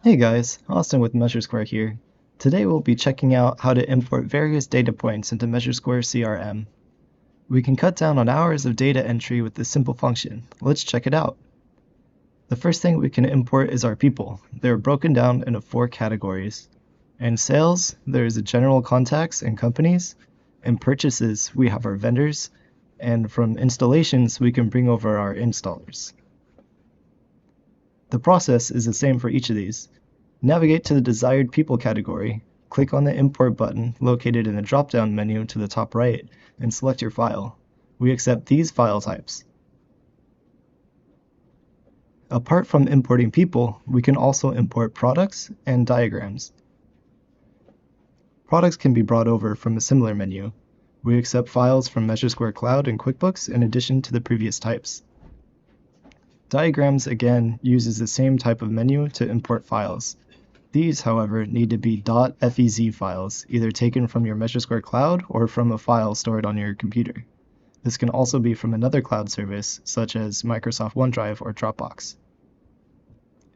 Hey guys, Austin with MeasureSquare here. Today we'll be checking out how to import various data points into MeasureSquare CRM. We can cut down on hours of data entry with this simple function. Let's check it out. The first thing we can import is our people. They're broken down into 4 categories. In sales, there's the general contacts and companies. In purchases, we have our vendors. And from installations, we can bring over our installers. The process is the same for each of these. Navigate to the desired people category, click on the import button located in the drop-down menu to the top right, and select your file. We accept these file types. Apart from importing people, we can also import products and diagrams. Products can be brought over from a similar menu. We accept files from MeasureSquare Cloud and QuickBooks in addition to the previous types. Diagrams again uses the same type of menu to import files. These, however, need to be .fez files, either taken from your MeasureSquare Cloud or from a file stored on your computer. This can also be from another cloud service, such as Microsoft OneDrive or Dropbox.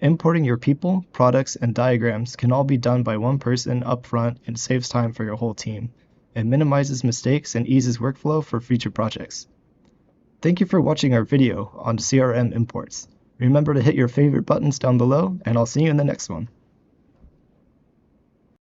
Importing your people, products, and diagrams can all be done by one person up front and saves time for your whole team. It minimizes mistakes and eases workflow for future projects. Thank you for watching our video on CRM imports. Remember to hit your favorite buttons down below, and I'll see you in the next one.